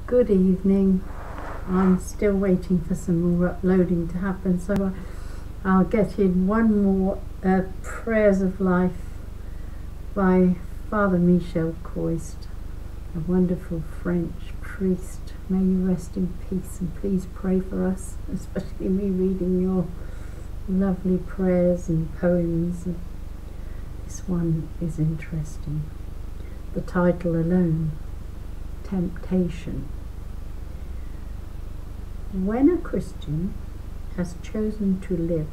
Good evening. I'm still waiting for some more uploading to happen, so I'll get in one more Prayers of Life by Father MICHEL, QUOIST, a wonderful French priest. May you rest in peace, and please pray for us, especially me reading your lovely prayers and poems. This one is interesting. The title alone, Temptation. When a Christian has chosen to live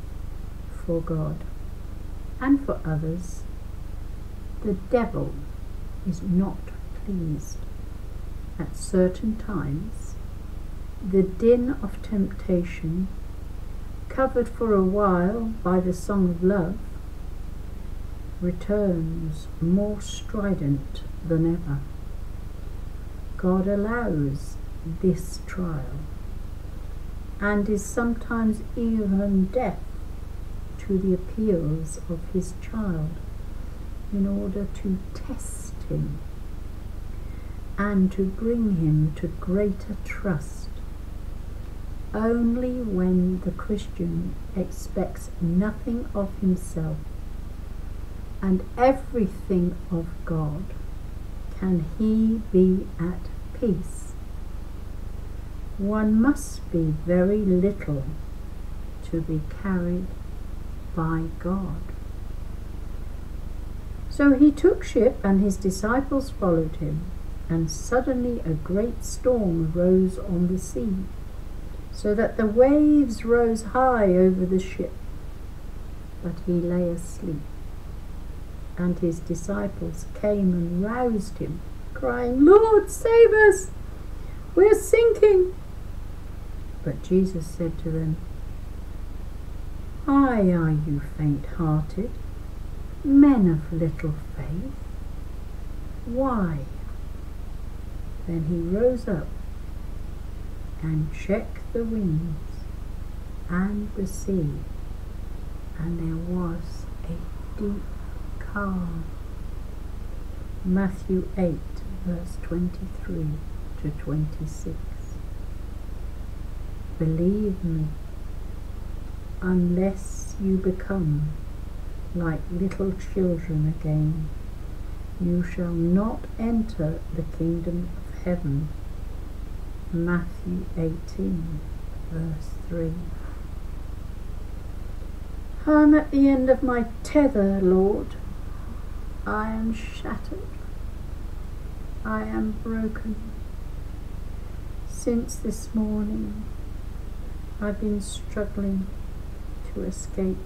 for God and for others, the devil is not pleased. At certain times, the din of temptation, covered for a while by the song of love, returns more strident than ever. God allows this trial, and is sometimes even deaf to the appeals of his child in order to test him and to bring him to greater trust. Only when the Christian expects nothing of himself and everything of God can he be at peace. One must be very little to be carried by God. So he took ship, and his disciples followed him, and suddenly a great storm arose on the sea, so that the waves rose high over the ship. But he lay asleep, and his disciples came and roused him, crying, "Lord, save us! We're sinking!" But Jesus said to them, "Why are you faint-hearted, men of little faith? Why?" Then he rose up and checked the winds and the sea, and there was a deep calm. Matthew 8, verse 23 to 26. Believe me, unless you become like little children again, you shall not enter the kingdom of heaven. Matthew 18, verse 3. I'm at the end of my tether, Lord. I am shattered. I am broken. Since this morning, I've been struggling to escape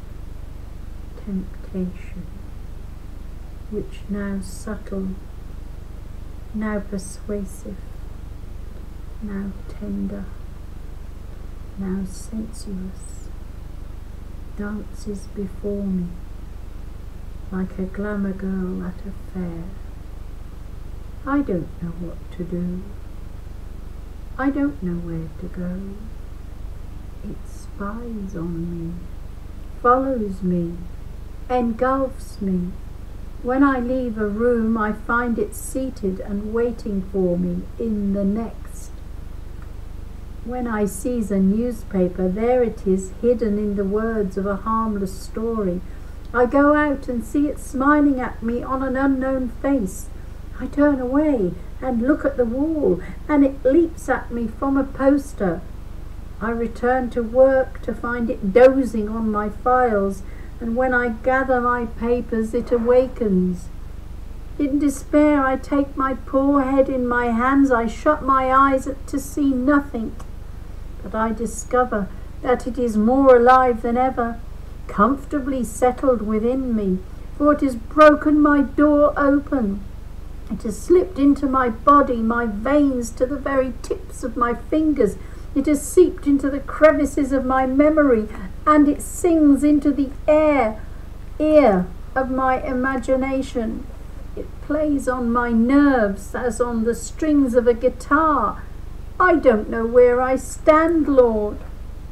temptation, which now subtle, now persuasive, now tender, now sensuous, dances before me like a glamour girl at a fair. I don't know what to do. I don't know where to go. It spies on me, follows me, engulfs me. When I leave a room, I find it seated and waiting for me in the next. When I seize a newspaper, there it is, hidden in the words of a harmless story. I go out and see it smiling at me on an unknown face. I turn away and look at the wall, and it leaps at me from a poster. I return to work to find it dozing on my files, and when I gather my papers, it awakens. In despair, I take my poor head in my hands. I shut my eyes to see nothing, but I discover that it is more alive than ever, comfortably settled within me, for it has broken my door open. It has slipped into my body, my veins, to the very tips of my fingers. It has seeped into the crevices of my memory, and it sings into the ear of my imagination. It plays on my nerves as on the strings of a guitar. I don't know where I stand, Lord.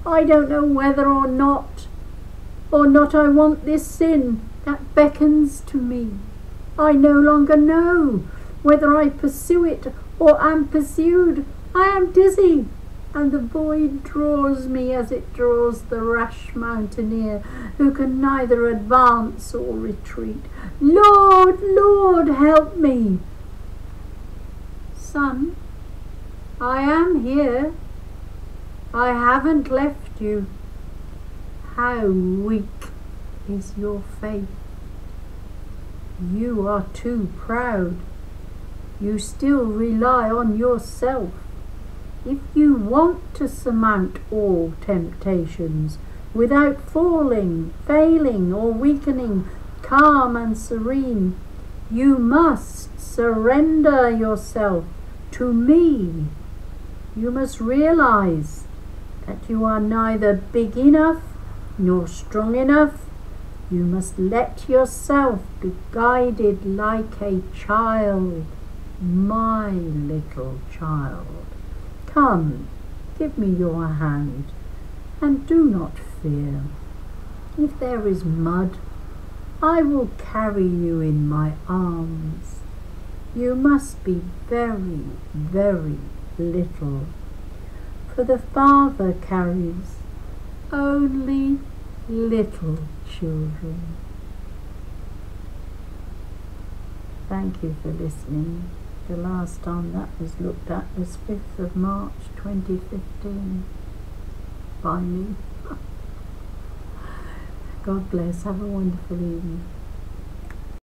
I don't know whether or not I want this sin that beckons to me. I no longer know whether I pursue it or am pursued. I am dizzy, and the void draws me as it draws the rash mountaineer who can neither advance or retreat. Lord, Lord, help me! Son, I am here. I haven't left you. How weak is your faith? You are too proud. You still rely on yourself. If you want to surmount all temptations without falling, failing, or weakening, calm and serene, you must surrender yourself to me. You must realize that you are neither big enough nor strong enough. You must let yourself be guided like a child, my little child. Come, give me your hand, and do not fear. If there is mud, I will carry you in my arms. You must be very, very little, for the Father carries only little children. Thank you for listening. The last time that was looked at was 5th of March 2015 by me. God bless. Have a wonderful evening.